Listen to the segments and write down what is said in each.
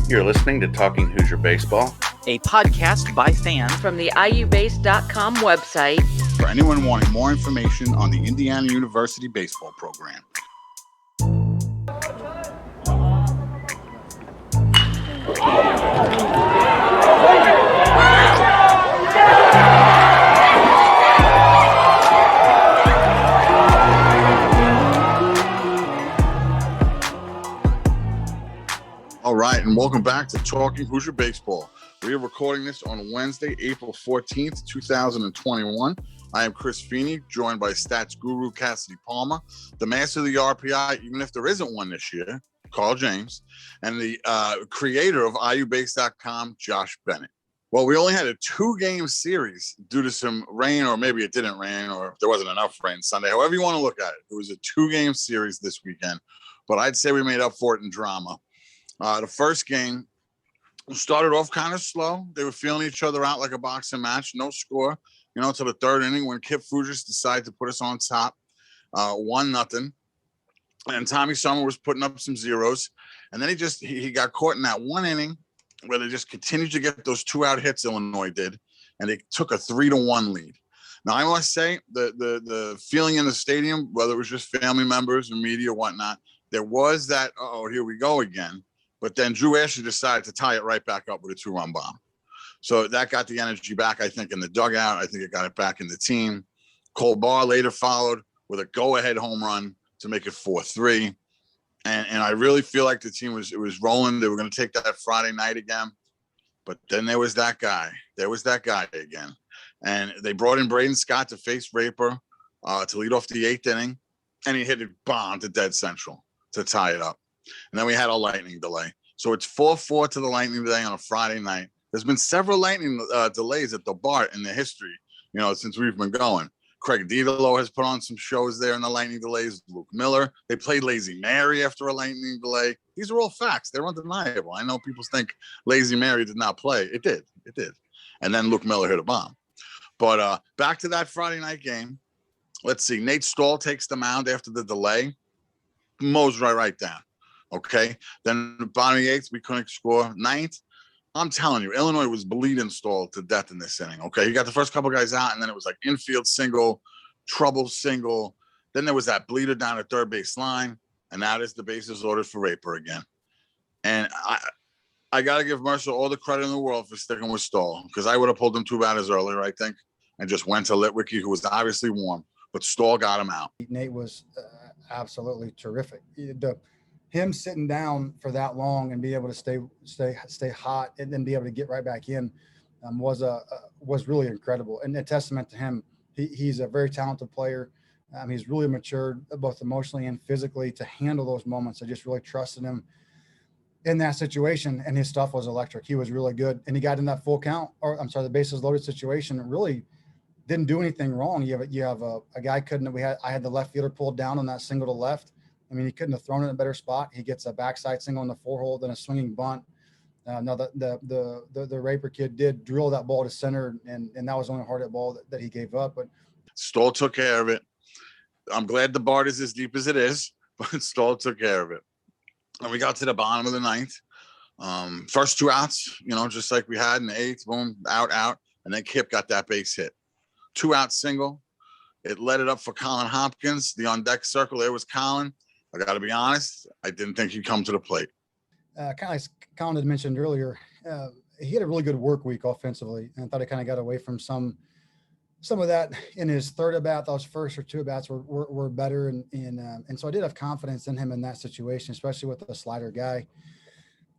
You're listening to Talking Hoosier Baseball, a podcast by fans from the IUBase.com website. For anyone wanting more information on the Indiana University baseball program. All right, and welcome back to Talking Hoosier Baseball. We are recording this on Wednesday, April 14th, 2021. I am Chris Feeney, joined by stats guru Cassidy Palmer, the master of the RPI, even if there isn't one this year, Carl James, and the creator of IUBase.com, Josh Bennett. Well, we only had a 2-game series due to some rain, or maybe it didn't rain, or there wasn't enough rain Sunday. However you want to look at it, it was a 2-game series this weekend, but I'd say we made up for it in drama. The first game started off kind of slow. They were feeling each other out like a boxing match. No score, until the third inning when Kip Fugis decided to put us on top, 1-0. And Tommy Summer was putting up some zeros. And then he got caught in that one inning where they just continued to get those 2-out hits, Illinois did, and they took a 3-1 lead. Now, I must say, the feeling in the stadium, whether it was just family members or media or whatnot, there was that, here we go again. But then Drew Asher decided to tie it right back up with a 2-run bomb. So that got the energy back, I think, in the dugout. I think it got it back in the team. Cole Barr later followed with a go-ahead home run to make it 4-3. And I really feel like the team was rolling. They were going to take that Friday night again. But then there was that guy. There was that guy again. And they brought in Braydon Scott to face Raper to lead off the 8th inning. And he hit it bomb to dead central to tie it up. And then we had a lightning delay. So it's 4-4 to the lightning delay on a Friday night. There's been several lightning delays at the BART in the history, since we've been going. Craig Didolo has put on some shows there in the lightning delays. Luke Miller. They played Lazy Mary after a lightning delay. These are all facts. They're undeniable. I know people think Lazy Mary did not play. It did. It did. And then Luke Miller hit a bomb. But back to that Friday night game. Let's see. Nate Stahl takes the mound after the delay. Mows right down. Okay. Then the bottom of the 8th, we couldn't score. 9th. I'm telling you, Illinois was bleeding Stahl to death in this inning. Okay. He got the first couple guys out, and then it was like infield single, trouble single. Then there was that bleeder down at third base line. And now there's the bases ordered for Raper again. And I got to give Mercer all the credit in the world for sticking with Stahl, because I would have pulled him 2 batters earlier, I think, and just went to Litwicky, who was obviously warm, but Stahl got him out. Nate was absolutely terrific. Him sitting down for that long and be able to stay hot and then be able to get right back in was really incredible, and a testament to him. He's a very talented player. He's really matured both emotionally and physically to handle those moments. I just really trusted him in that situation, and his stuff was electric. He was really good, and he got in that full count, the bases loaded situation. Really didn't do anything wrong. You have a guy I had the left fielder pulled down on that single to left. I mean, he couldn't have thrown it in a better spot. He gets a backside single in the 4-hole, then a swinging bunt. Now the Raper kid did drill that ball to center, and that was the only hard hit ball that he gave up. But Stahl took care of it. I'm glad the BART is as deep as it is, but Stahl took care of it. And we got to the bottom of the 9th. First 2 outs, just like we had in the 8th, boom, out. And then Kip got that base hit. 2-out single. It led it up for Collin Hopkins. The on-deck circle, there was Collin. I got to be honest, I didn't think he'd come to the plate. Kind of like Colin had mentioned earlier, he had a really good work week offensively, and I thought he kind of got away from some of that in his third at bat. Those first or 2 at bats were better, and so I did have confidence in him in that situation, especially with the slider guy.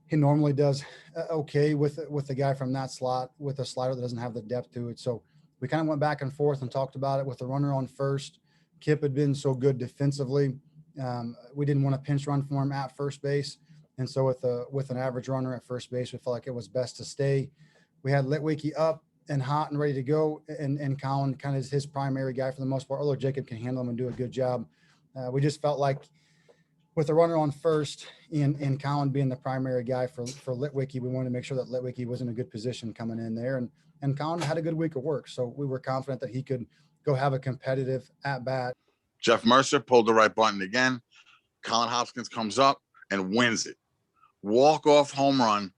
He normally does okay with the guy from that slot with a slider that doesn't have the depth to it. So we kind of went back and forth and talked about it with the runner on first. Kip had been so good defensively. We didn't want to pinch run for him at first base. And so with an average runner at first base, we felt like it was best to stay. We had Litwicky up and hot and ready to go. And Collin kind of is his primary guy for the most part, although Jacob can handle him and do a good job. We just felt like with the runner on first and Collin being the primary guy for Litwicky, we wanted to make sure that Litwicky was in a good position coming in there. And Collin had a good week of work. So we were confident that he could go have a competitive at bat. Jeff Mercer pulled the right button again. Collin Hopkins comes up and wins it. Walk-off home run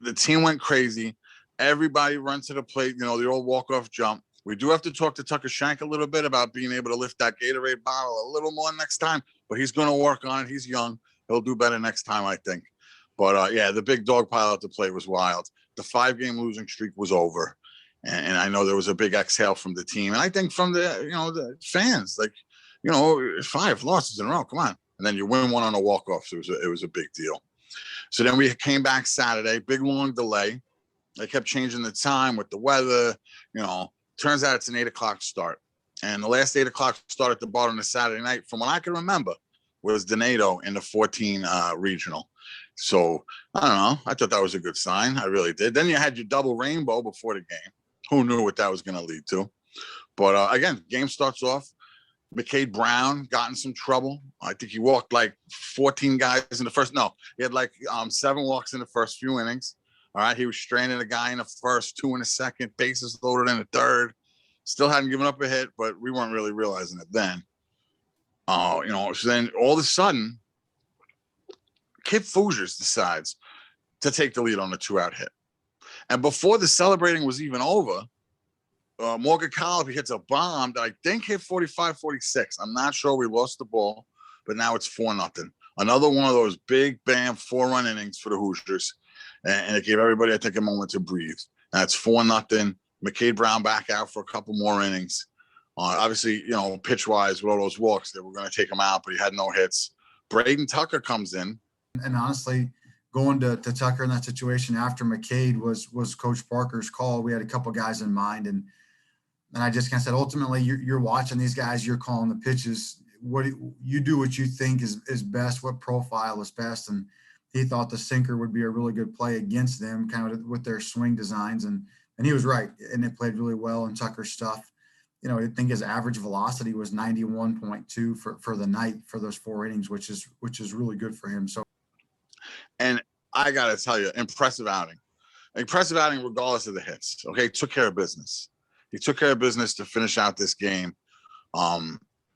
the team went crazy. Everybody runs to the plate, the old walk-off jump. We do have to talk to Tucker Shank a little bit about being able to lift that Gatorade bottle a little more next time, but he's going to work on it. He's young. He'll do better next time, I think. But, the big dog pile at the plate was wild. The 5-game losing streak was over. And I know there was a big exhale from the team. And I think from the fans, 5 losses in a row. Come on. And then you win one on a walk-off. So it was a big deal. So then we came back Saturday, big long delay. They kept changing the time with the weather. Turns out it's an 8 o'clock start. And the last 8 o'clock start at the bar on a Saturday night, from what I can remember, was Donato in the 14 regional. So I don't know. I thought that was a good sign. I really did. Then you had your double rainbow before the game. Who knew what that was going to lead to? But again, game starts off. McCade Brown got in some trouble. I think he walked like 14 guys in the first. No, he had 7 walks in the first few innings. All right. He was straining a guy in the first, 2 in the second, bases loaded in the third. Still hadn't given up a hit, but we weren't really realizing it then. So then all of a sudden, Kip Hoosiers decides to take the lead on a 2-out hit. And before the celebrating was even over, Morgan Colliby hits a bomb that I think hit 45-46. I'm not sure. We lost the ball, but now it's 4-0. Another one of those big, bam, 4-run innings for the Hoosiers. And it gave everybody, I think, a moment to breathe. That's 4-0. McCade Brown back out for a couple more innings. Obviously, pitch-wise, with all those walks, they were going to take him out, but he had no hits. Braydon Tucker comes in. And honestly, going to Tucker in that situation after McCade was Coach Parker's call. We had a couple guys in mind, and I just kind of said, ultimately, you're watching these guys, you're calling the pitches. What you do, what you think is best, what profile is best, and he thought the sinker would be a really good play against them, kind of with their swing designs, and he was right, and it played really well. And Tucker's stuff, I think his average velocity was 91.2 for the night for those 4 innings, which is really good for him. So, and I gotta tell you, impressive outing regardless of the hits. Okay, took care of business. He took care of business to finish out this game. A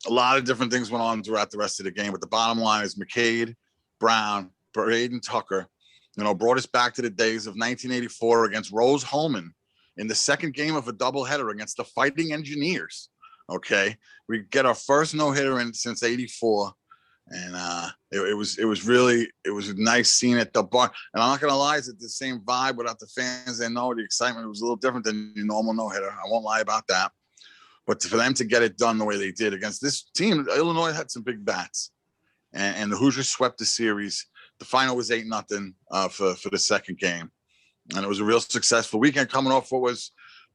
lot of different things went on throughout the rest of the game, but the bottom line is McCade Brown, Braydon Tucker, brought us back to the days of 1984 against Rose Holman in the second game of a doubleheader against the Fighting Engineers. Okay, we get our first no-hitter in since '84, and it was a nice scene at the bar. And I'm not gonna lie, it's the same vibe without the fans. They know the excitement was a little different than your normal no-hitter. I won't lie about that. But for them to get it done the way they did against this team, Illinois had some big bats, and the Hoosiers swept the series. The final was 8-0 for the second game. And it was a real successful weekend coming off what was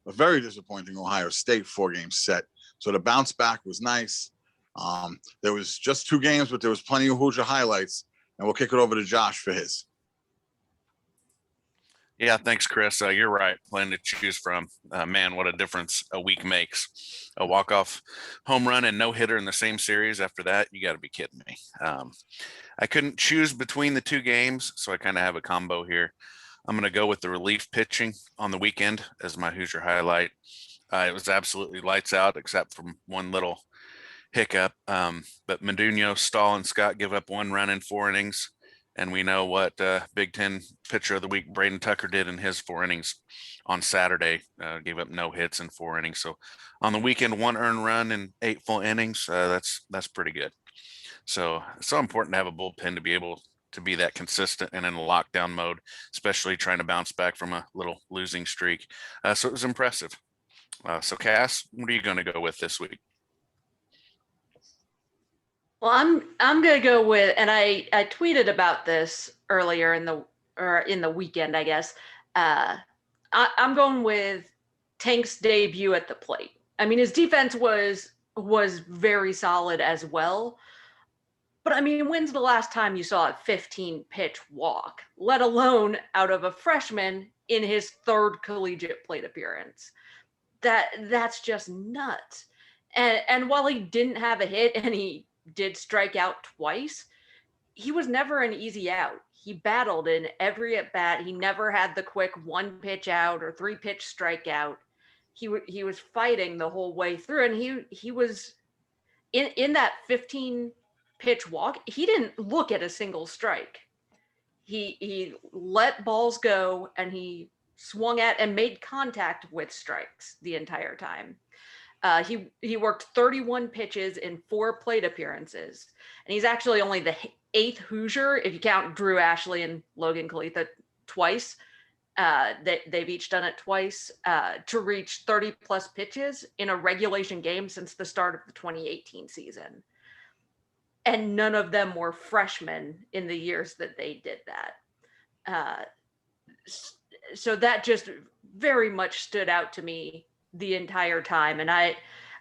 a very disappointing Ohio State 4-game set. So the bounce back was nice. There was just 2 games, but there was plenty of Hoosier highlights. And we'll kick it over to Josh for his. Yeah, thanks, Chris. You're right. Plenty to choose from. Man, what a difference a week makes. A walk-off home run and no-hitter in the same series after that, you got to be kidding me. I couldn't choose between the 2 games, so I kind of have a combo here. I'm going to go with the relief pitching on the weekend as my Hoosier highlight. It was absolutely lights out except for one little hiccup. But Meduno, Stahl, and Scott give up 1 run in 4 innings. And we know what Big Ten pitcher of the week, Braydon Tucker, did in his 4 innings on Saturday. Gave up no hits in 4 innings. So on the weekend, 1 earned run in 8 full innings. That's pretty good. So it's so important to have a bullpen to be able to be that consistent and in a lockdown mode, especially trying to bounce back from a little losing streak. So it was impressive. So Cass, what are you going to go with this week? Well, I'm going to go with, and I tweeted about this earlier in the weekend, I guess. I'm going with Tank's debut at the plate. I mean, his defense was very solid as well. But I mean, when's the last time you saw a 15-pitch walk, let alone out of a freshman in his 3rd collegiate plate appearance? That's just nuts. And while he didn't have a hit and he did strike out twice, he was never an easy out. He battled in every at bat. He never had the quick 1-pitch out or 3-pitch strikeout. He was fighting the whole way through, and he was in that 15-pitch walk. He didn't look at a single strike. He let balls go, and he swung at and made contact with strikes the entire time. He worked 31 pitches in 4 plate appearances, and he's actually only the 8th Hoosier, if you count Drew Ashley and Logan Kalitha twice. They've each done it twice, to reach 30 plus pitches in a regulation game since the start of the 2018 season. And none of them were freshmen in the years that they did that. So that just very much stood out to me the entire time. And I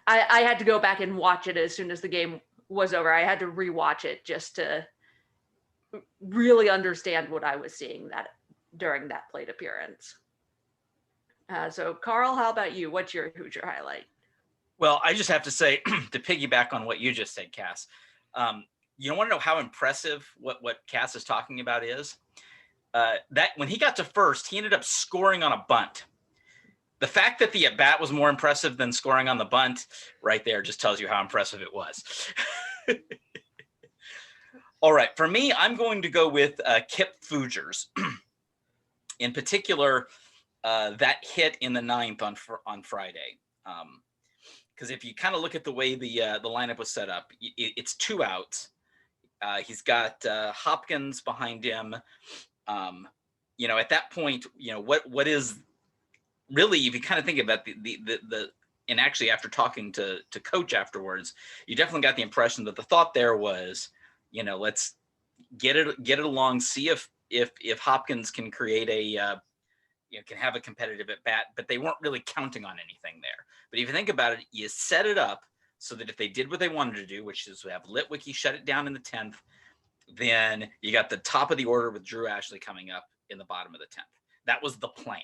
had to go back and watch it as soon as the game was over. I had to rewatch it just to really understand what I was seeing during that plate appearance. So Carl, how about you? What's your Hoosier highlight? Well, I just have to say, to piggyback on what you just said, Cass, you want to know how impressive what Cass is talking about is? That when he got to first, he ended up scoring on a bunt. The fact that the at-bat was more impressive than scoring on the bunt right there just tells you how impressive it was. All right, for me, I'm going to go with Kip Fougers. In particular, that hit in the 9th on Friday. Because if you kind of look at the way the lineup was set up, it's 2 outs. He's got Hopkins behind him. At that point, what is really, if you kind of think about the and actually after talking to coach afterwards, you definitely got the impression that the thought there was, let's get it along, see if Hopkins can create can have a competitive at bat, but they weren't really counting on anything there. But if you think about it, you set it up so that if they did what they wanted to do, which is have Litwicky shut it down in the 10th, then you got the top of the order with Drew Ashley coming up in the bottom of the 10th. That was the plan.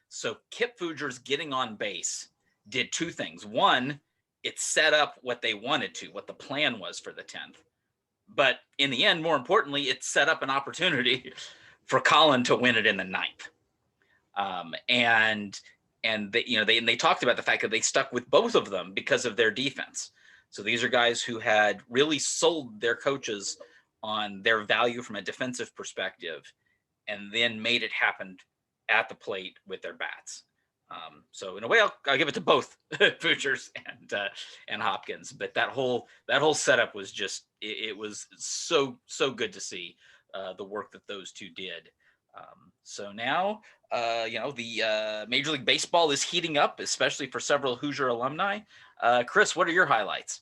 So Kip Fougers getting on base did 2 things. One, it set up what they wanted to, what the plan was for the 10th. But in the end, more importantly, it set up an opportunity for Collin to win it in the 9th. And they talked about the fact that they stuck with both of them because of their defense. So these are guys who had really sold their coaches on their value from a defensive perspective, and then made it happen at the plate with their bats. So in a way, I'll give it to both Fougers and Hopkins. But that whole setup was just it was so good to see the work that those 2 did. So now, the Major League Baseball is heating up, especially for several Hoosier alumni. Chris, what are your highlights?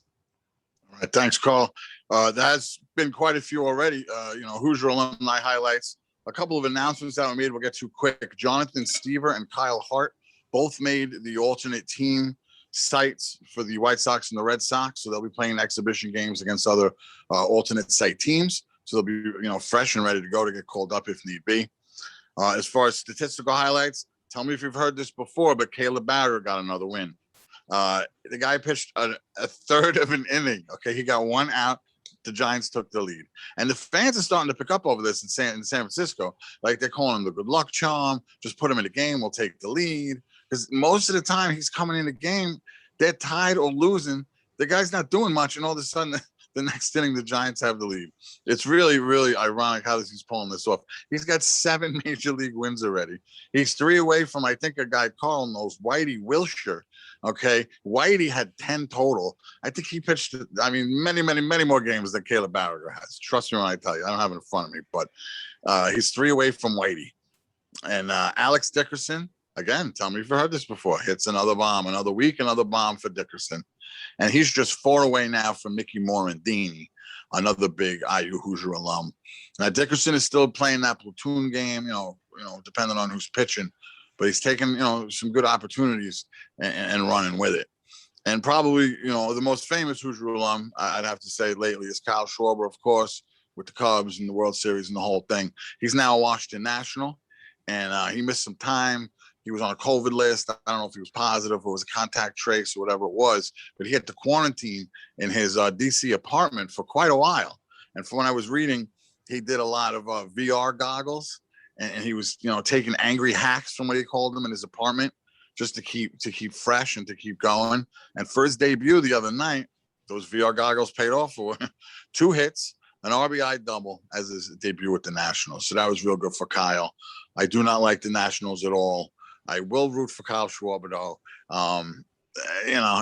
All right, thanks, Carl. That's been quite a few already. Hoosier alumni highlights. A couple of announcements that were made. We'll get to quick. Jonathan Stever and Kyle Hart both made the alternate team sites for the White Sox and the Red Sox. So they'll be playing exhibition games against other alternate site teams. So they'll be, fresh and ready to go to get called up if need be. As far as statistical highlights, tell me if you've heard this before, but Caleb Bauer got another win. The guy pitched a third of an inning. Okay, he got 1 out. The Giants took the lead, and the fans are starting to pick up over this in San Francisco. Like, they're calling him the good luck charm. Just put him in the game, we'll take the lead. Because most of the time he's coming in the game, they're tied or losing. The guy's not doing much, and all of a sudden the next inning the Giants have the lead. It's really, really ironic how he's pulling this off. He's got 7 major league wins already. He's 3 away from, I think, a guy Carl knows, Whitey Wilshire. Okay, Whitey had 10 total. I think he pitched, many, many, many more games than Caleb Bauer has. Trust me when I tell you. I don't have it in front of me, but he's 3 away from Whitey. And Alex Dickerson, again, tell me if you've heard this before, hits another bomb, another week, another bomb for Dickerson. And he's just 4 away now from Mickey Morandini, another big IU Hoosier alum. Now, Dickerson is still playing that platoon game, depending on who's pitching. But he's taking, some good opportunities and running with it. And probably, the most famous Hoosier alum, I'd have to say lately, is Kyle Schwarber, of course, with the Cubs and the World Series and the whole thing. He's now a Washington National, and he missed some time. He was on a COVID list. I don't know if he was positive or it was a contact trace or whatever it was, but he had to quarantine in his D.C. apartment for quite a while. And from what I was reading, he did a lot of VR goggles. And he was, taking angry hacks from what he called them in his apartment, just to keep fresh and to keep going. And for his debut the other night, those VR goggles paid off for 2 hits, an RBI double as his debut with the Nationals. So that was real good for Kyle. I do not like the Nationals at all. I will root for Kyle Schwarber, though.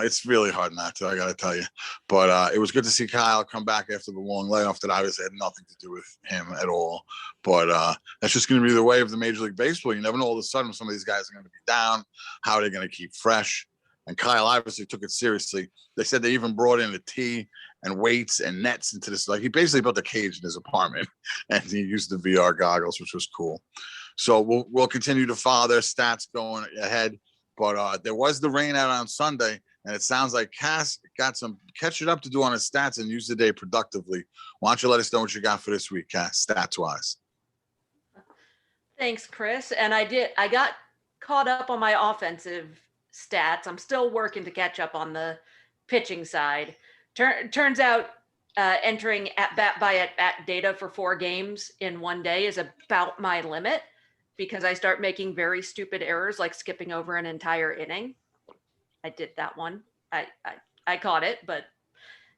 It's really hard not to, I got to tell you. But it was good to see Kyle come back after the long layoff that obviously had nothing to do with him at all. But that's just going to be the way of the Major League Baseball. You never know all of a sudden some of these guys are going to be down, how are they going to keep fresh. And Kyle obviously took it seriously. They said they even brought in a tee and weights and nets into this. Like, he basically built a cage in his apartment, and he used the VR goggles, which was cool. So we'll continue to follow their stats going ahead. But there was the rain out on Sunday, and it sounds like Cass got some catching up to do on his stats and use the day productively. Why don't you let us know what you got for this week, Cass, stats-wise? Thanks, Chris. And I got caught up on my offensive stats. I'm still working to catch up on the pitching side. Turns out entering at-bat by at-bat data for 4 games in one day is about my limit, because I start making very stupid errors like skipping over an entire inning. I did that one. I caught it, but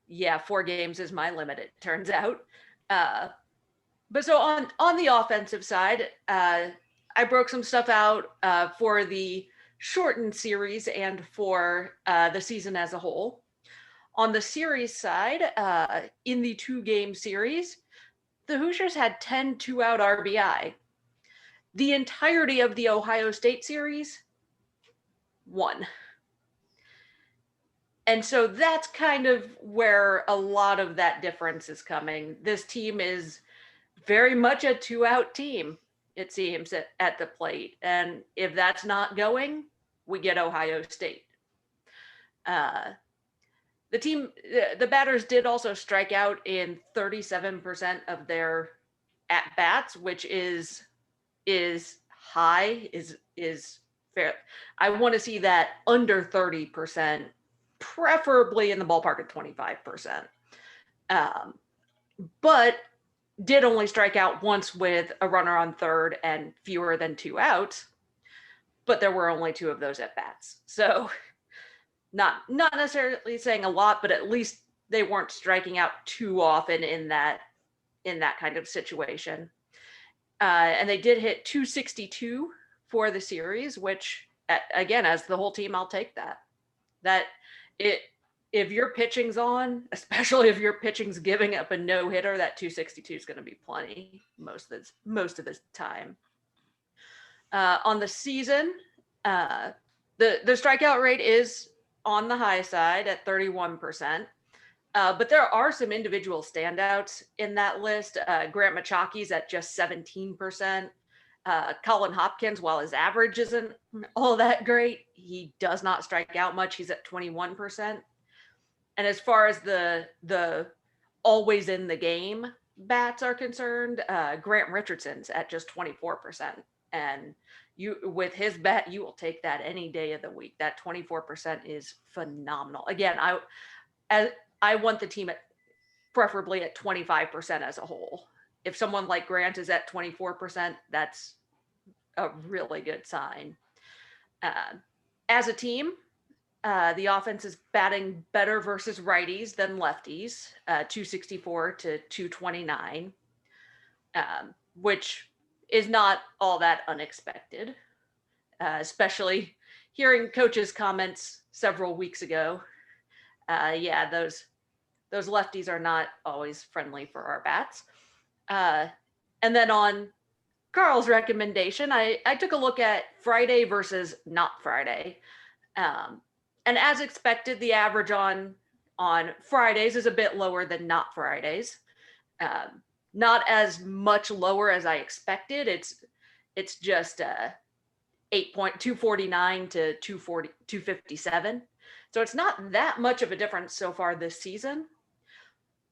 yeah, 4 games is my limit, it turns out. But so on the offensive side, I broke some stuff out for the shortened series and for the season as a whole. On the series side, in the 2-game series, the Hoosiers had 10 2-out RBI. The entirety of the Ohio State series, 1. And so that's kind of where a lot of that difference is coming. This team is very much a 2-out team, it seems, at the plate. And if that's not going, we get Ohio State. The batters did also strike out in 37% of their at-bats, which is high, is fair. I want to see that under 30%, preferably in the ballpark of 25%. But did only strike out once with a runner on third and fewer than 2 outs, but there were only 2 of those at bats. So not necessarily saying a lot, but at least they weren't striking out too often in that kind of situation. And they did hit 262 for the series, which, again, as the whole team, I'll take that. If your pitching's on, especially if your pitching's giving up a no-hitter, that 262 is going to be plenty most of the time. On the season, the strikeout rate is on the high side at 31%. But there are some individual standouts in that list. Grant Machaki's at just 17%. Collin Hopkins, while his average isn't all that great, he does not strike out much. He's at 21%. And as far as the always in the game bats are concerned, Grant Richardson's at just 24%. And with his bat, you will take that any day of the week. That 24% is phenomenal. Again, I want the team preferably at 25% as a whole. If someone like Grant is at 24%, that's a really good sign. As a team, the offense is batting better versus righties than lefties, 264 to 229, which is not all that unexpected, especially hearing coach's comments several weeks ago. Those lefties are not always friendly for our bats. And then on Carl's recommendation, I took a look at Friday versus not Friday. And as expected, the average on Fridays is a bit lower than not Fridays. Not as much lower as I expected. It's just 249 to 257. So it's not that much of a difference so far this season.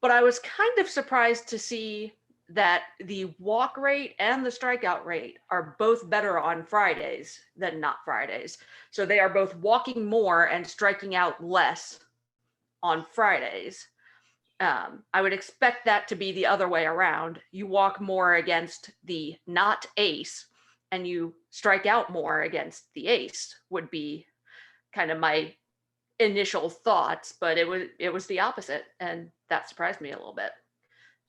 But I was kind of surprised to see that the walk rate and the strikeout rate are both better on Fridays than not Fridays. So they are both walking more and striking out less on Fridays. I would expect that to be the other way around. You walk more against the not ace and you strike out more against the ace would be kind of my initial thoughts, but it was the opposite, and that surprised me a little bit.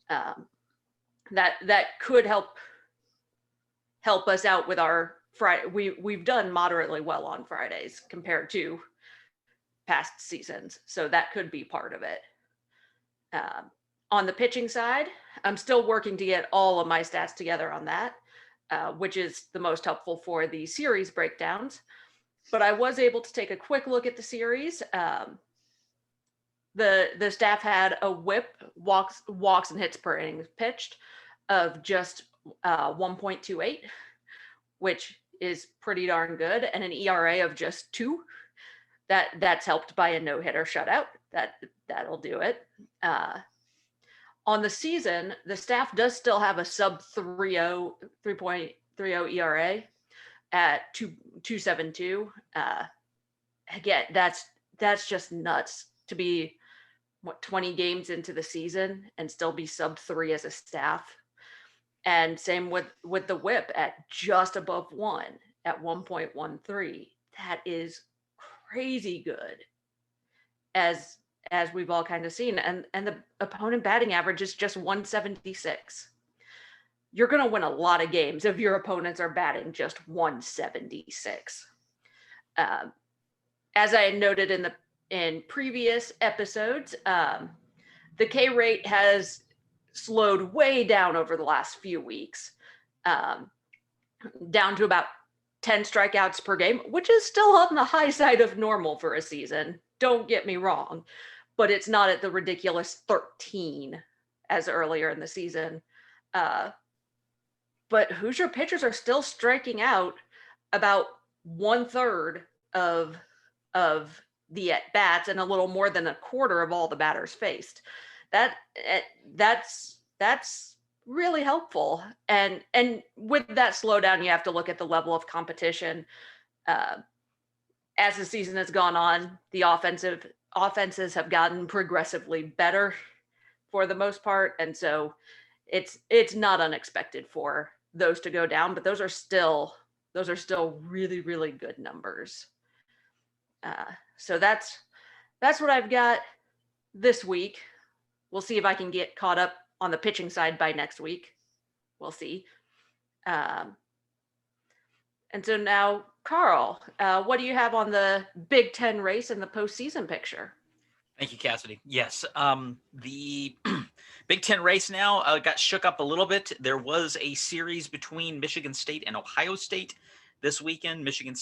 That could help us out with our Friday. We've done moderately well on Fridays compared to past seasons, so that could be part of it. On the pitching side, I'm still working to get all of my stats together on that, which is the most helpful for the series breakdowns. But I was able to take a quick look at the series. The staff had a whip, walks and hits per innings pitched of just 1.28, which is pretty darn good, and an ERA of just 2. That's helped by a no-hitter shutout. That'll do it. On the season, the staff does still have a sub 3.30 ERA at 2.72. Again, that's just nuts to be 20 games into the season and still be sub 3 as a staff. And same with the whip at just above 1 at 1.13. That is crazy good, as we've all kind of seen. And the opponent batting average is just 176. You're going to win a lot of games if your opponents are batting just 176. As I had noted in previous episodes, the K rate has slowed way down over the last few weeks, down to about 10 strikeouts per game, which is still on the high side of normal for a season. Don't get me wrong, but it's not at the ridiculous 13 as earlier in the season. But Hoosier pitchers are still striking out about 1/3 of the at-bats and a little more than a quarter of all the batters faced. That's really helpful. And with that slowdown, you have to look at the level of competition. As the season has gone on, the offenses have gotten progressively better for the most part, and so it's not unexpected for those to go down, but those are still really, really good numbers. So that's what I've got this week. We'll see if I can get caught up on the pitching side by next week. We'll see. And so now, Carl, what do you have on the Big Ten race and the postseason picture? Thank you, Cassidy. Yes, the Big Ten race now got shook up a little bit. There was a series between Michigan State and Ohio State this weekend. Michigan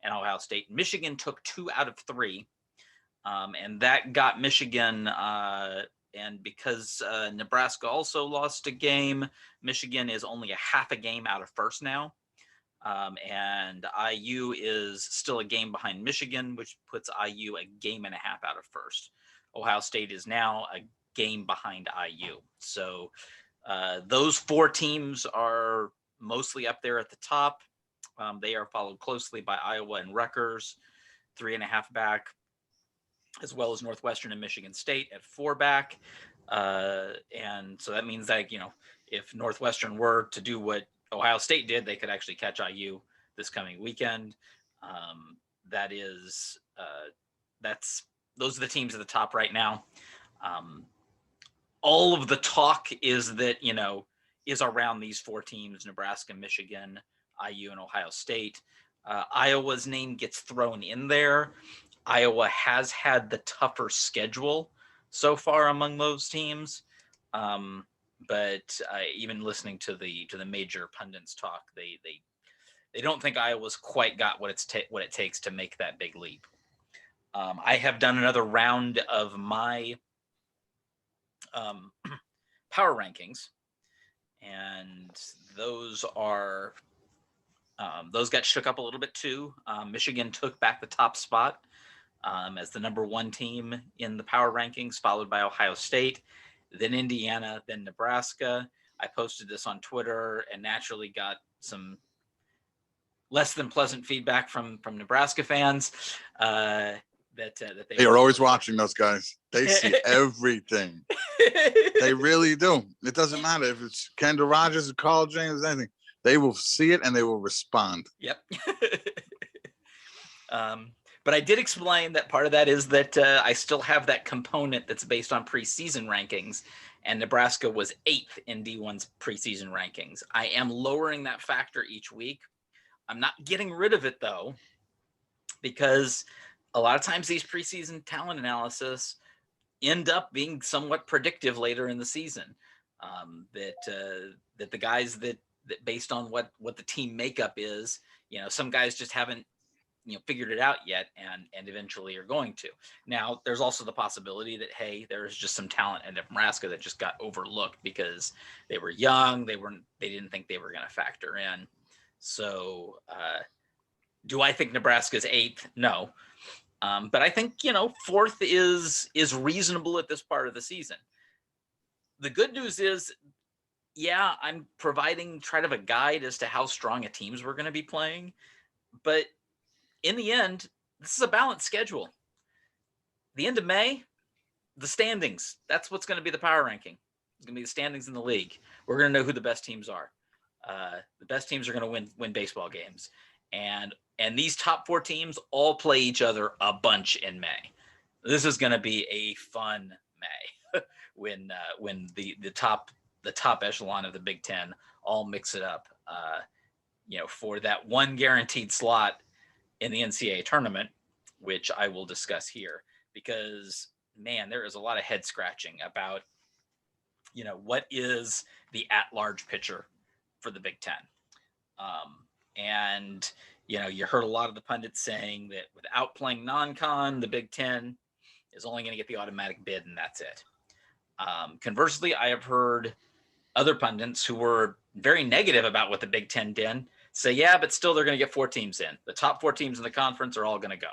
and Ohio State. Michigan took 2 out of 3, and that got Michigan. And because Nebraska also lost a game, Michigan is only a half a game out of first now. And IU is still a game behind Michigan, which puts IU a game and a half out of first. Ohio State is now a game behind IU. So those 4 teams are mostly up there at the top. They are followed closely by Iowa and Rutgers, 3.5 back, as well as Northwestern and Michigan State at 4 back. And so that means that, if Northwestern were to do what Ohio State did, they could actually catch IU this coming weekend. Those are the teams at the top right now. All of the talk is that, is around these 4 teams: Nebraska, Michigan, IU, and Ohio State. Iowa's name gets thrown in there. Iowa has had the tougher schedule so far among those teams. But even listening to the major pundits talk, they don't think Iowa's quite got what it takes to make that big leap. I have done another round of my power rankings, and those got shook up a little bit too. Michigan took back the top spot as the number 1 team in the power rankings, followed by Ohio State, then Indiana, then Nebraska. I posted this on Twitter and naturally got some less than pleasant feedback from Nebraska fans. They are always watching, those guys. They see everything. They really do. It doesn't matter if it's Kendall Rogers or Carl James, anything. They will see it and they will respond. Yep. But I did explain that part of that is that I still have that component that's based on preseason rankings, and Nebraska was 8th in D1's preseason rankings. I am lowering that factor each week. I'm not getting rid of it, though, because a lot of times these preseason talent analysis end up being somewhat predictive later in the season. That the guys that based on what the team makeup is, some guys just haven't figured it out yet, and eventually are going to. Now, there's also the possibility that, hey, there's just some talent in Nebraska that just got overlooked because they were young, they didn't think they were going to factor in. So do I think Nebraska's 8th? No. But I think 4th is reasonable at this part of the season. The good news is, yeah, I'm providing kind of a guide as to how strong a teams we're going to be playing, but in the end, this is a balanced schedule. The end of May, the standings, that's what's going to be the power ranking. It's going to be the standings in the league. We're going to know who the best teams are. The best teams are going to win baseball games. And these top 4 teams all play each other a bunch in May. This is going to be a fun May when the top echelon of the Big Ten all mix it up, for that one guaranteed slot in the NCAA tournament, which I will discuss here, because man, there is a lot of head scratching about, what is the at-large pitcher for the Big Ten. And you heard a lot of the pundits saying that without playing non-con, the Big Ten is only going to get the automatic bid, and that's it. Conversely, I have heard other pundits who were very negative about what the Big Ten did say, yeah, but still they're going to get 4 teams in. The top 4 teams in the conference are all going to go.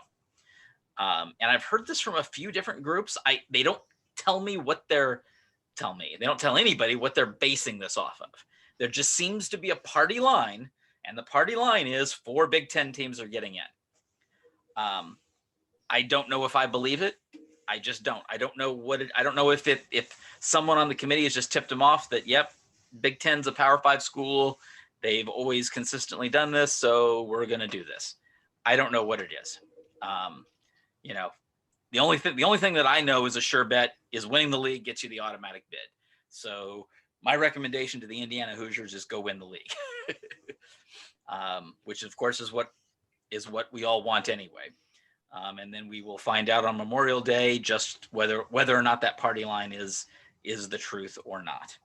And I've heard this from a few different groups. They don't tell me what they're telling me. They don't tell anybody what they're basing this off of. There just seems to be a party line, and the party line is 4 Big Ten teams are getting in. I don't know if I believe it. I just don't. I don't know I don't know if someone on the committee has just tipped them off that, yep, Big Ten's a Power 5 school. They've always consistently done this, so we're going to do this. I don't know what it is. The only thing that I know is a sure bet is winning the league gets you the automatic bid. So my recommendation to the Indiana Hoosiers is go win the league, which of course is what we all want anyway. And then we will find out on Memorial Day just whether or not that party line is the truth or not.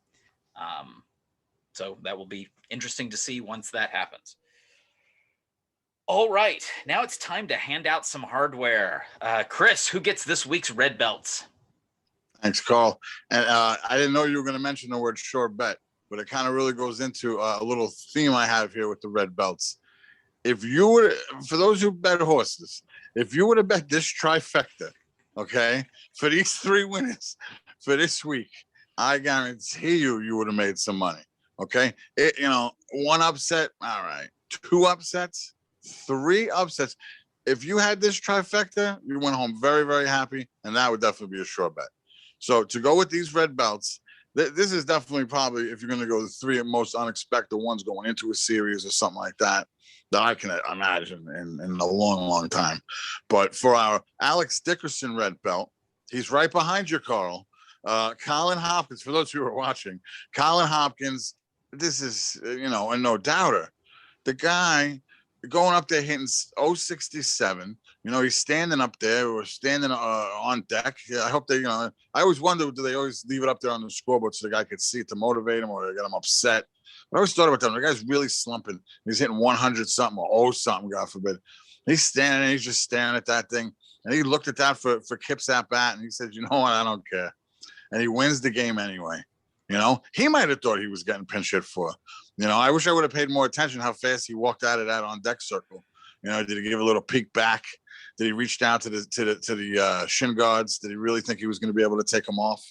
So that will be interesting to see once that happens. All right, now it's time to hand out some hardware. Chris, who gets this week's red belts? Thanks, Carl. And I didn't know you were going to mention the word sure bet, but it kind of really goes into a little theme I have here with the red belts. If you were, for those who bet horses, if you would have bet this trifecta, okay, for these 3 winners for this week, I guarantee you would have made some money. Okay, 1 upset, all right, 2 upsets, 3 upsets. If you had this trifecta, you went home very, very happy, and that would definitely be a sure bet. So to go with these red belts, this is definitely probably, if you're going to go the 3 most unexpected ones going into a series or something like that I can imagine in a long, long time. But for our Alex Dickerson red belt, he's right behind you, Carl. Collin Hopkins, for those who are watching, Collin Hopkins, this is, a no doubter. The guy going up there hitting 067, he's standing up there or standing on deck. I hope they, I always wonder, do they always leave it up there on the scoreboard so the guy could see it to motivate him or to get him upset? I always thought about that. The guy's really slumping. He's hitting 100 something or something, God forbid. He's standing and he's just staring at that thing. And he looked at that for Kip's at bat and he said, you know what? I don't care. And he wins the game anyway. He might have thought he was getting pinch hit for. I wish I would have paid more attention how fast he walked out of that on deck circle. Did he give a little peek back? Did he reach down to the shin guards? Did he really think he was going to be able to take them off?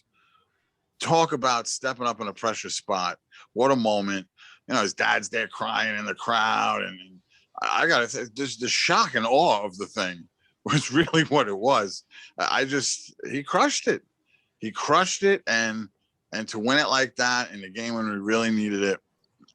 Talk about stepping up in a pressure spot. What a moment. His dad's there crying in the crowd. And I got to say, just the shock and awe of the thing was really what it was. He crushed it. He crushed it. And to win it like that in the game when we really needed it,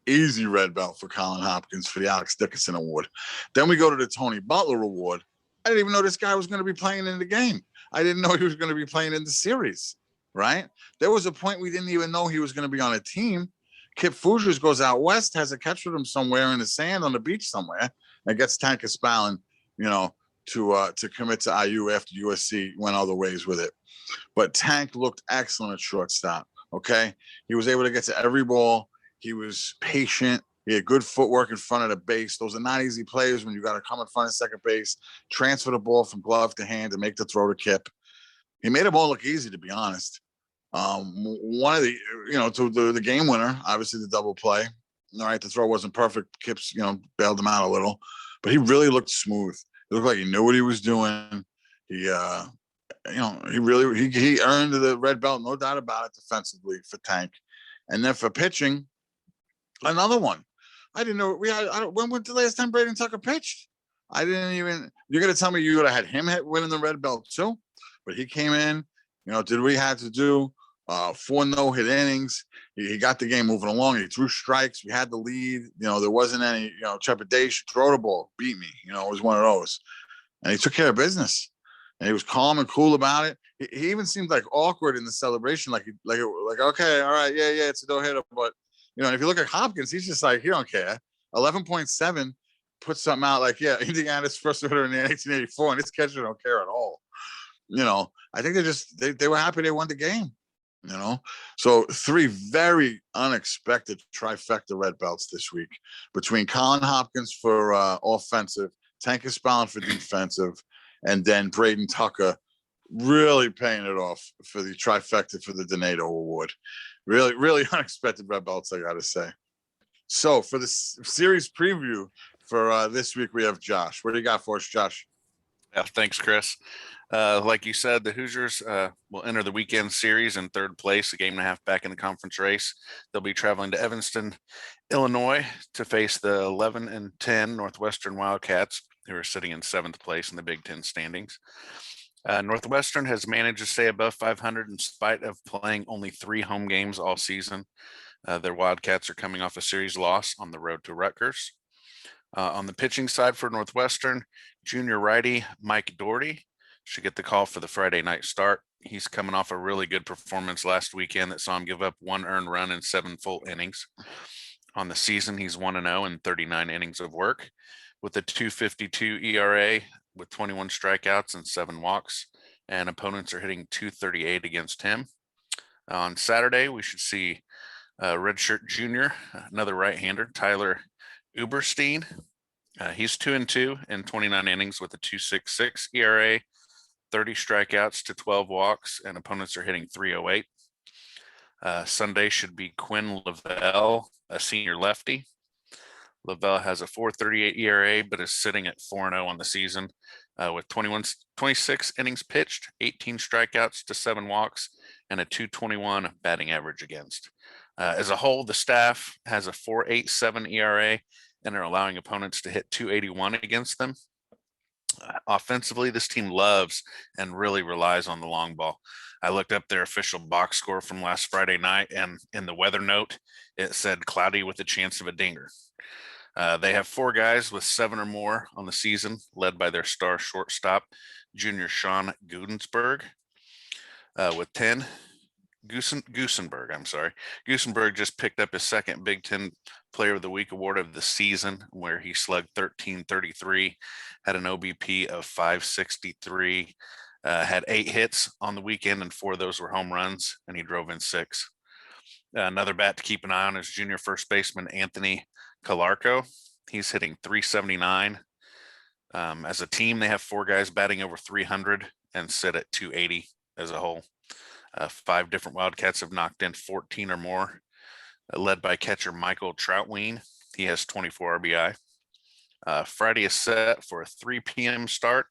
easy red belt for Collin Hopkins for the Alex Dickerson Award. Then we go to the Tony Butler Award. I didn't even know this guy was going to be playing in the game. I didn't know he was going to be playing in the series, right? There was a point we didn't even know he was going to be on a team. Kip Fougers goes out west, has a catch with him somewhere in the sand on the beach somewhere, and gets Tank Spallon, to commit to IU after USC went other ways with it. But Tank looked excellent at shortstop, okay? He was able to get to every ball. He was patient. He had good footwork in front of the base. Those are not easy plays when you got to come in front of second base, transfer the ball from glove to hand and make the throw to Kip. He made them all look easy, to be honest. One of the game winner, obviously the double play. All right, the throw wasn't perfect. Kip's, bailed him out a little, but he really looked smooth. It looked like he knew what he was doing. He earned the red belt, no doubt about it, defensively for Tank. And then for pitching, another one. I didn't know when was the last time Braydon Tucker pitched? I didn't even. You're gonna tell me you would have had him winning the red belt too? But he came in, did what he had to do. 4 no-hit innings. He got the game moving along. He threw strikes. We had the lead. There wasn't any, trepidation. Throw the ball, beat me. It was one of those. And he took care of business. And he was calm and cool about it. He even seemed like awkward in the celebration, like okay, all right, yeah, it's a no-hitter. But if you look at Hopkins, he's just like, he don't care. 11.7 puts something out like, yeah, Indiana's first hitter in 1884, and this catcher don't care at all. I think they were happy they won the game. So 3 very unexpected trifecta red belts this week between Collin Hopkins for offensive, Tank Spallon for defensive, and then Braydon Tucker really paying it off for the trifecta for the Donato Award. Really, really unexpected red belts, I got to say. So for the series preview for this week, we have Josh. What do you got for us, Josh? Yeah, thanks, Chris. Like you said, the Hoosiers will enter the weekend series in 3rd place, a game and a half back in the conference race. They'll be traveling to Evanston, Illinois, to face the 11-10 Northwestern Wildcats, who are sitting in 7th place in the Big Ten standings. Northwestern has managed to stay above 500 in spite of playing only 3 home games all season. Their Wildcats are coming off a series loss on the road to Rutgers. On the pitching side for Northwestern, junior righty Mike Doherty should get the call for the Friday night start. He's coming off a really good performance last weekend that saw him give up 1 earned run in 7 full innings. On the season, he's 1-0 in 39 innings of work with a 2.52 ERA with 21 strikeouts and 7 walks, and opponents are hitting 238 against him. On Saturday, we should see redshirt junior, another right-hander, Tyler Uberstein. He's 2-2 in 29 innings with a 2.66 ERA, 30 strikeouts to 12 walks, and opponents are hitting 308. Sunday should be Quinn Lavelle, a senior lefty. Lavelle has a 4.38 ERA, but is sitting at 4-0 on the season with 26 innings pitched, 18 strikeouts to 7 walks, and a 2.21 batting average against. As a whole, the staff has a 4.87 ERA and are allowing opponents to hit 281 against them. Offensively, this team loves and really relies on the long ball. I looked up their official box score from last Friday night, and in the weather note, it said cloudy with a chance of a dinger. They have 4 guys with 7 or more on the season, led by their star shortstop, junior Sean Gudensberg, with 10. Goosenberg just picked up his 2nd Big Ten Player of the Week award of the season, where he slugged .1333, had an OBP of .563, had 8 hits on the weekend, and 4 of those were home runs, and he drove in 6. Another bat to keep an eye on is junior first baseman Anthony Calarco. He's hitting .379. As a team, they have 4 guys batting over 300 and sit at 280 as a whole. 5 different Wildcats have knocked in 14 or more, led by catcher Michael Troutween. He has 24 RBI. Friday is set for a 3 p.m. start,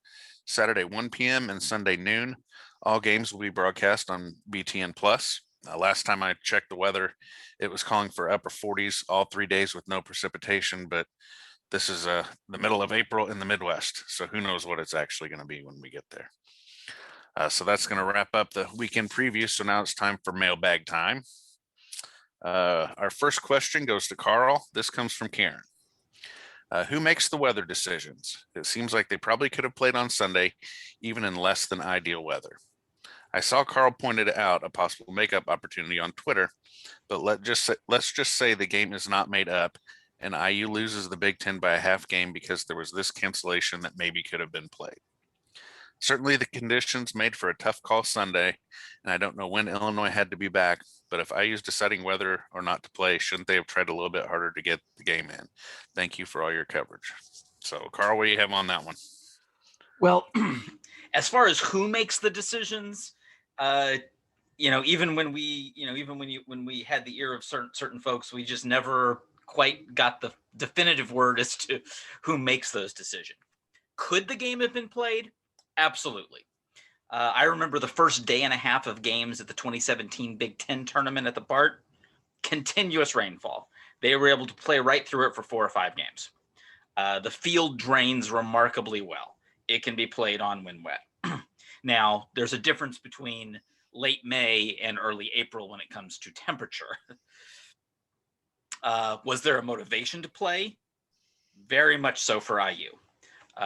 Saturday 1 p.m. and Sunday noon. All games will be broadcast on BTN Plus. Last time I checked the weather, it was calling for upper 40s all 3 days with no precipitation, but this is the middle of April in the Midwest, so who knows what it's actually going to be when we get there. So that's going to wrap up the weekend preview. So now it's time for mailbag time. Our first question goes to Carl. This comes from Karen. Who makes the weather decisions? It seems like they probably could have played on Sunday, even in less than ideal weather. I saw Carl pointed out a possible makeup opportunity on Twitter, but let's just say the game is not made up and IU loses the Big Ten by a half game because there was this cancellation that maybe could have been played. Certainly the conditions made for a tough call Sunday, and I don't know when Illinois had to be back, but if IU's deciding whether or not to play, shouldn't they have tried a little bit harder to get the game in? Thank you for all your coverage. So, Carl, what do you have on that one? Well, as far as who makes the decisions, even when we had the ear of certain folks, we just never quite got the definitive word as to who makes those decisions. Could the game have been played? Absolutely. I remember the first day and a half of games at the 2017 Big Ten tournament at the BART, continuous rainfall. They were able to play right through it for 4 or 5 games. The field drains remarkably well. It can be played on when wet. Now, there's a difference between late May and early April when it comes to temperature. Was there a motivation to play? Very much so for IU.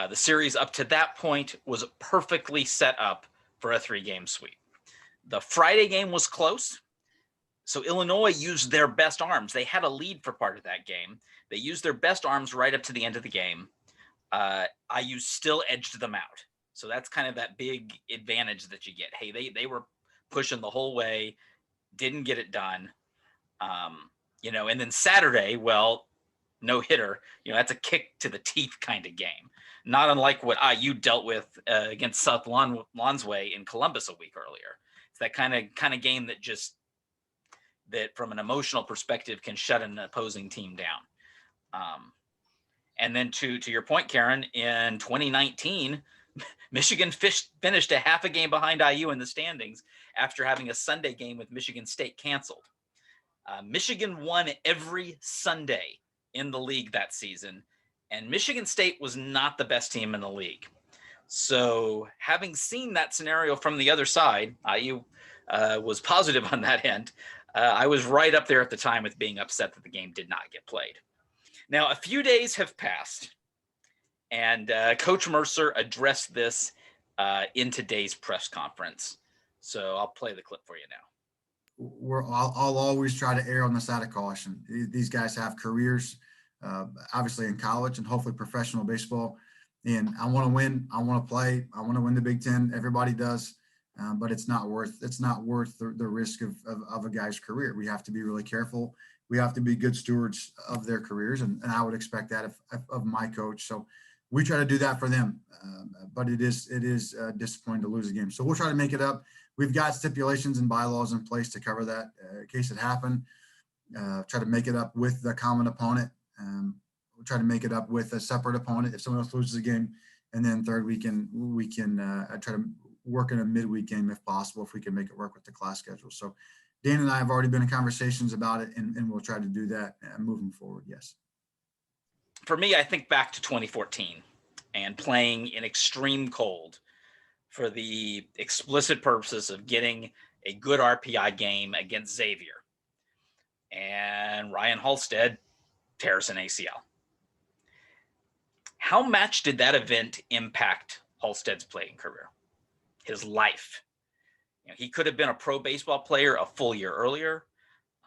The series up to that point was perfectly set up for a 3-game sweep. The Friday game was close, so Illinois used their best arms. They had a lead for part of that game. They used their best arms right up to the end of the game. IU still edged them out. So that's kind of that big advantage that you get. Hey, they were pushing the whole way, didn't get it done. And then Saturday, well, no hitter, that's a kick to the teeth kind of game. Not unlike what IU dealt with against South Lonsway in Columbus a week earlier. It's that kind of game that from an emotional perspective can shut an opposing team down. And then to your point, Karen, in 2019, Michigan finished a half a game behind IU in the standings after having a Sunday game with Michigan State canceled. Michigan won every Sunday in the league that season, and Michigan State was not the best team in the league. So having seen that scenario from the other side, IU was positive on that end. I was right up there at the time with being upset that the game did not get played. Now, a few days have passed, and Coach Mercer addressed this in today's press conference. So I'll play the clip for you now. I'll always try to err on the side of caution. These guys have careers, obviously in college and hopefully professional baseball. And I want to win. I want to play. I want to win the Big Ten. Everybody does, but it's not worth the risk of a guy's career. We have to be really careful. We have to be good stewards of their careers, and I would expect that of my coach. So we try to do that for them, but it is disappointing to lose a game. So we'll try to make it up. We've got stipulations and bylaws in place to cover that in case it happened. Try to make it up with the common opponent. We'll try to make it up with a separate opponent if someone else loses a game. And then third, we can try to work in a midweek game if possible, if we can make it work with the class schedule. So Dan and I have already been in conversations about it, and we'll try to do that moving forward. Yes. For me, I think back to 2014 and playing in extreme cold for the explicit purposes of getting a good RPI game against Xavier. And Ryan Halstead tears an ACL. How much did that event impact Halstead's playing career, his life? He could have been a pro baseball player a full year earlier.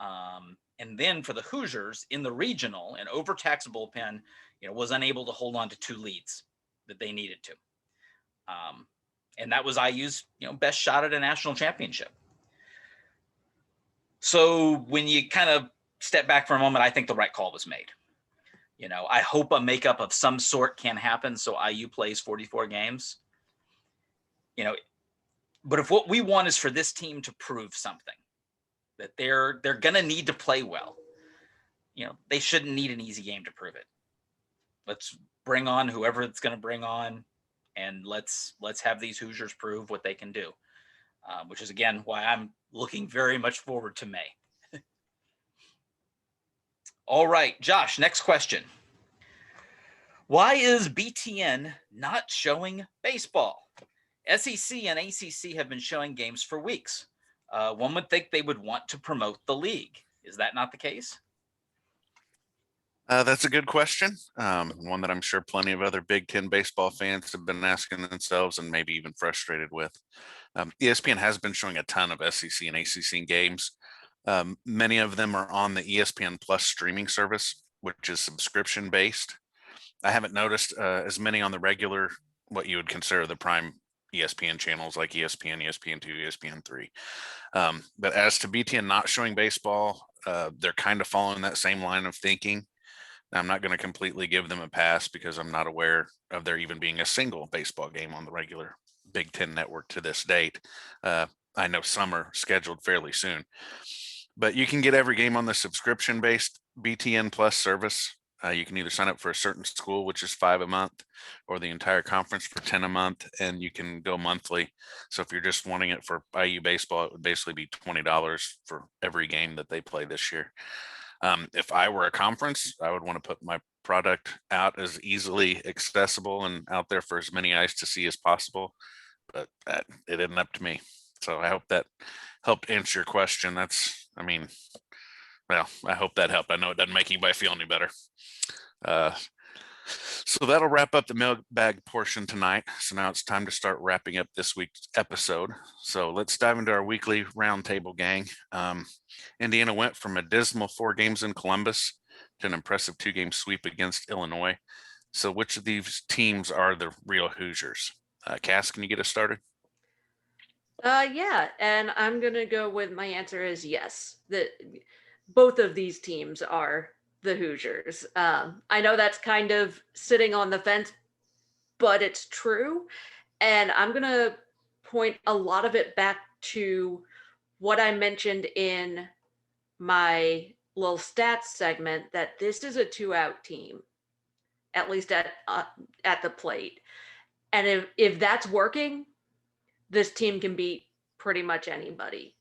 And then for the Hoosiers in the regional, an overtaxed bullpen, was unable to hold on to 2 leads that they needed to. And that was IU's, best shot at a national championship. So when you kind of step back for a moment, I think the right call was made. I hope a makeup of some sort can happen so IU plays 44 games. But if what we want is for this team to prove something, that they're going to need to play well, they shouldn't need an easy game to prove it. Let's bring on whoever it's going to bring on, and let's have these Hoosiers prove what they can do, which is, again, why I'm looking very much forward to May. All right, Josh, next question. Why is BTN not showing baseball? SEC and ACC have been showing games for weeks. One would think they would want to promote the league. Is that not the case? That's a good question. One that I'm sure plenty of other Big Ten baseball fans have been asking themselves and maybe even frustrated with. ESPN has been showing a ton of SEC and ACC games. Many of them are on the ESPN Plus streaming service, which is subscription based. I haven't noticed as many on the regular, what you would consider the prime ESPN channels like ESPN, ESPN2, ESPN3. But as to BTN not showing baseball, they're kind of following that same line of thinking. I'm not going to completely give them a pass because I'm not aware of there even being a single baseball game on the regular Big Ten network to this date. I know some are scheduled fairly soon, but you can get every game on the subscription-based BTN Plus service. You can either sign up for a certain school, which is $5 a month, or the entire conference for $10 a month, and you can go monthly. So if you're just wanting it for IU baseball, it would basically be $20 for every game that they play this year. If I were a conference, I would want to put my product out as easily accessible and out there for as many eyes to see as possible, but it isn't up to me. So I hope that helped answer your question. Well, I hope that helped. I know it doesn't make anybody feel any better. So that'll wrap up the mailbag portion tonight. So now it's time to start wrapping up this week's episode. So let's dive into our weekly roundtable, gang. Indiana went from a dismal 4 games in Columbus to an impressive 2-game sweep against Illinois. So which of these teams are the real Hoosiers? Cass, can you get us started? Yeah, and I'm gonna go with my answer is yes. That both of these teams are the Hoosiers. I know that's kind of sitting on the fence, but it's true. And I'm going to point a lot of it back to what I mentioned in my little stats segment, that this is a 2-out team, at least at the plate. And if that's working, this team can beat pretty much anybody.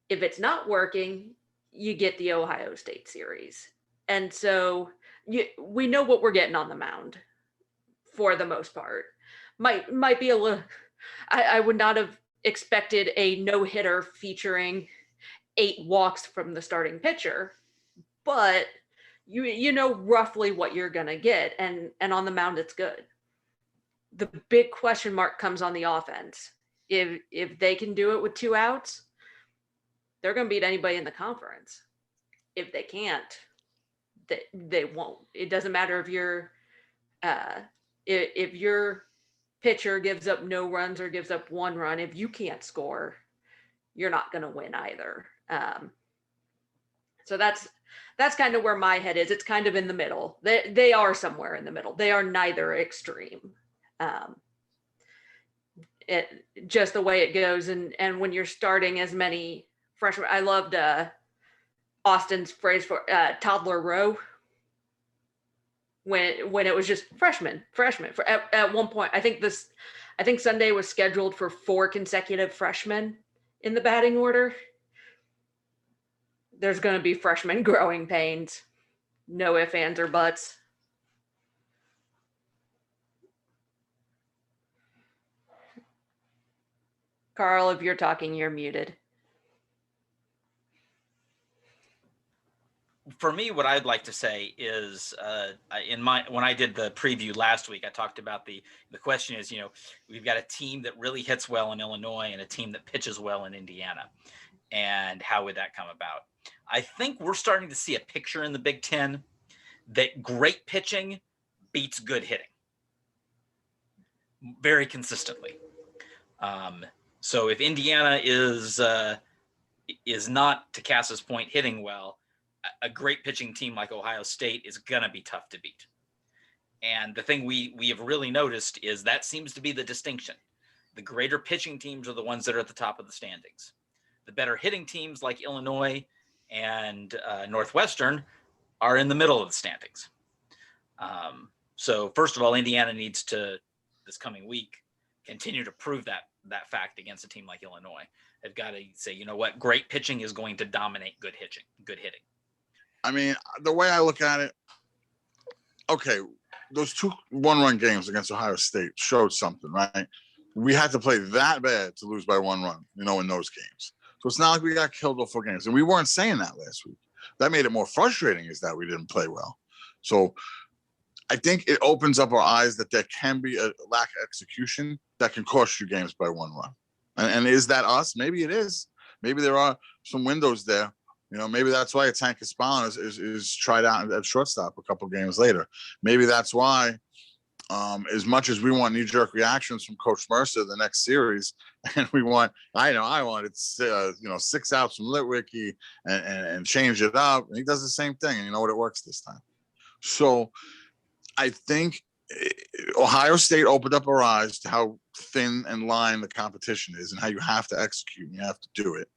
If it's not working, you get the Ohio State series. And so we know what we're getting on the mound for the most part. Might be a little, I would not have expected a no-hitter featuring 8 walks from the starting pitcher, but you know roughly what you're going to get. And on the mound, it's good. The big question mark comes on the offense. If they can do it with 2 outs, they're going to beat anybody in the conference. If they can't, they won't. It doesn't matter if your pitcher gives up no runs or gives up 1 run. If you can't score, you're not going to win either. So that's kind of where my head is. It's kind of in the middle. They are somewhere in the middle. They are neither extreme. It just the way it goes. And when you're starting as many freshmen, I loved Austin's phrase for toddler row when it was just freshman. At one point, I think Sunday was scheduled for 4 consecutive freshmen in the batting order. There's going to be freshman growing pains. No ifs, ands, or buts. Carl, if you're talking, you're muted. For me, what I'd like to say is, when I did the preview last week, I talked about the question is, we've got a team that really hits well in Illinois and a team that pitches well in Indiana, and how would that come about? I think we're starting to see a picture in the Big Ten that great pitching beats good hitting very consistently. So if Indiana is not, to Cass's point, hitting well, a great pitching team like Ohio State is going to be tough to beat. And the thing we have really noticed is that seems to be the distinction. The greater pitching teams are the ones that are at the top of the standings. The better hitting teams like Illinois and Northwestern are in the middle of the standings. So first of all, Indiana needs to, this coming week, continue to prove that fact against a team like Illinois. They've got to say, you know what, great pitching is going to dominate good hitting. I mean, the way I look at it, okay, those 2 one-run games against Ohio State showed something, right? We had to play that bad to lose by 1 run, in those games. So it's not like we got killed all 4 games. And we weren't saying that last week. That made it more frustrating, is that we didn't play well. So I think it opens up our eyes that there can be a lack of execution that can cost you games by one run. And is that us? Maybe it is. Maybe there are some windows there. Maybe that's why Tank Caspalin is tried out at shortstop a couple games later. Maybe that's why, as much as we want knee-jerk reactions from Coach Mercer the next series, and I wanted 6 outs from Litwicky and change it up, and he does the same thing, and you know what, it works this time. So I think Ohio State opened up our eyes to how thin and line the competition is and how you have to execute and you have to do it,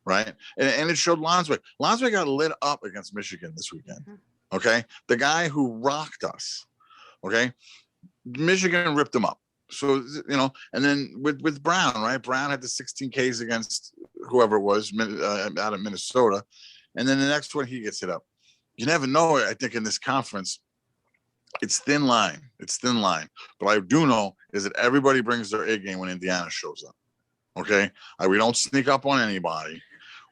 right? And it showed Lonsway. Lonsway got lit up against Michigan this weekend, okay? The guy who rocked us, okay? Michigan ripped him up. So, and then with Brown, right? Brown had the 16 Ks against whoever it was out of Minnesota. And then the next one, he gets hit up. You never know, I think, in this conference. It's thin line. But I do know is that everybody brings their A game when Indiana shows up. Okay? We don't sneak up on anybody.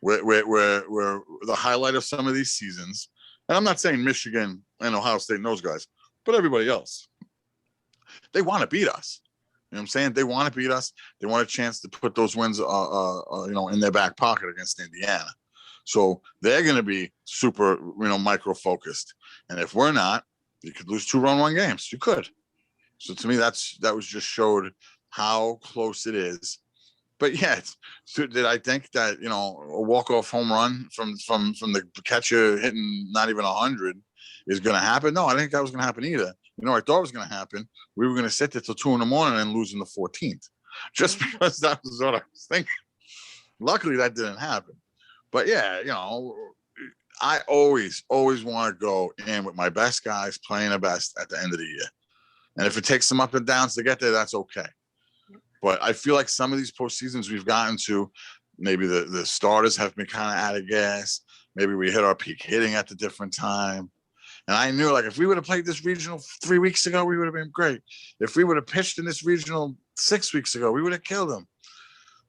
We're the highlight of some of these seasons. And I'm not saying Michigan and Ohio State and those guys, but everybody else. They want to beat us. You know what I'm saying? They want to beat us. They want a chance to put those wins, in their back pocket against Indiana. So they're going to be super, micro-focused. And if we're not, you could lose 2 run 1 games. You could. So to me, that was just showed how close it is. But yeah, did I think that, a walk-off home run from the catcher hitting not even 100 is going to happen? No, I didn't think that was going to happen either. I thought it was going to happen. We were going to sit there till 2 a.m. and lose in the 14th, just because that was what I was thinking. Luckily, that didn't happen. But yeah, I always want to go in with my best guys playing the best at the end of the year. And if it takes some up and downs to get there, that's okay. But I feel like some of these postseasons we've gotten to, maybe the starters have been kind of out of gas. Maybe we hit our peak hitting at the different time. And I knew, if we would have played this regional 3 weeks ago, we would have been great. If we would have pitched in this regional 6 weeks ago, we would have killed them.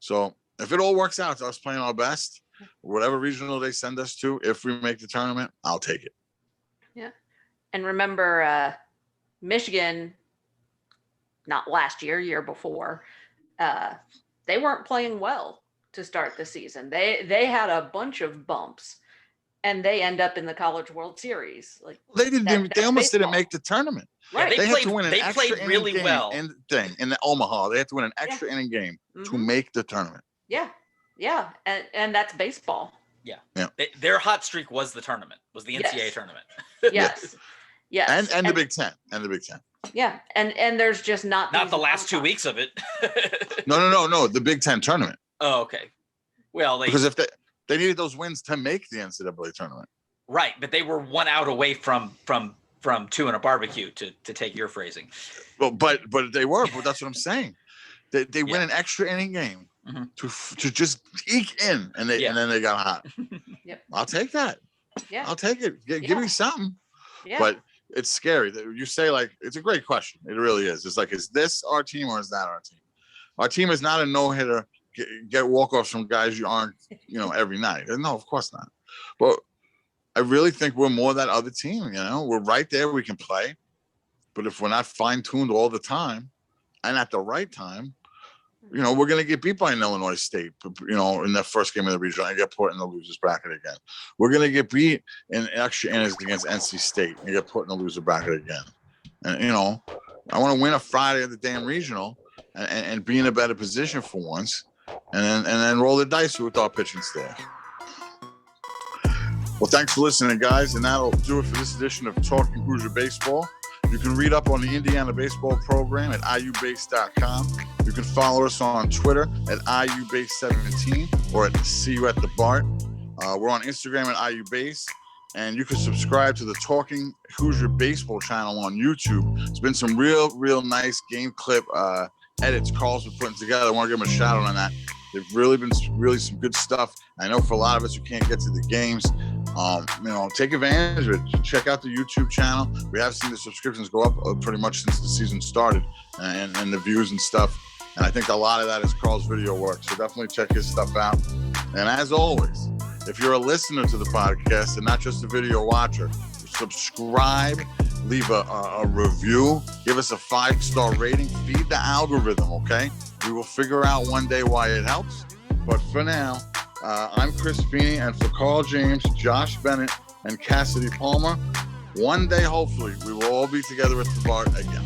So if it all works out to us playing our best, whatever regional they send us to, if we make the tournament, I'll take it. Yeah. And remember, Michigan, not last year before, they weren't playing well to start the season. They had a bunch of bumps, and they end up in the College World Series. They almost didn't make the tournament. Right. They had to win an extra played really inning well in the Omaha. They had to win an extra inning game to make the tournament. Yeah, and that's baseball. Yeah. Their hot streak was the tournament, was the NCAA tournament. Yes. And the Big Ten. Yeah, and there's just not the last 2 weeks of it. No, the Big Ten tournament. Oh, okay. Well, because if they needed those wins to make the NCAA tournament. Right, but they were 1 out away from 2 in a barbecue, to take your phrasing. Well, but they were. But that's what I'm saying. They win an extra inning game to just eke in, and then they got hot. Yep. I'll take that. Yeah, I'll take it. Give me something. Yeah. But it's scary that you say, it's a great question. It really is. It's is this our team or is that our team? Our team is not a no-hitter. Get walk-offs from guys you aren't, every night. No, of course not. But I really think we're more that other team. We're right there. We can play. But if we're not fine-tuned all the time and at the right time, we're going to get beat by an Illinois State, in the first game of the regional and get put in the losers bracket again. We're going to get beat in extra innings against NC State and get put in the loser bracket again. And, I want to win a Friday at the damn regional and be in a better position for once and then roll the dice with our pitching staff. Well, thanks for listening, guys. And that'll do it for this edition of Talking Hoosier Baseball. You can read up on the Indiana baseball program at iubase.com. You can follow us on Twitter at iubase17 or at See You at the Bart. We're on Instagram at iubase. And you can subscribe to the Talking Hoosier Baseball channel on YouTube. It's been some real nice game clip edits Carl's been putting together. I want to give him a shout out on that. They've really been some good stuff. I know for a lot of us who can't get to the games, take advantage of it. Check out the YouTube channel. We have seen the subscriptions go up pretty much since the season started and the views and stuff. And I think a lot of that is Carl's video work. So definitely check his stuff out. And as always, if you're a listener to the podcast and not just a video watcher, subscribe, leave a review, give us a 5-star rating, feed the algorithm, okay? We will figure out one day why it helps. But for now, I'm Chris Feeney, and for Carl James, Josh Bennett, and Cassidy Palmer, one day, hopefully, we will all be together at the bar again.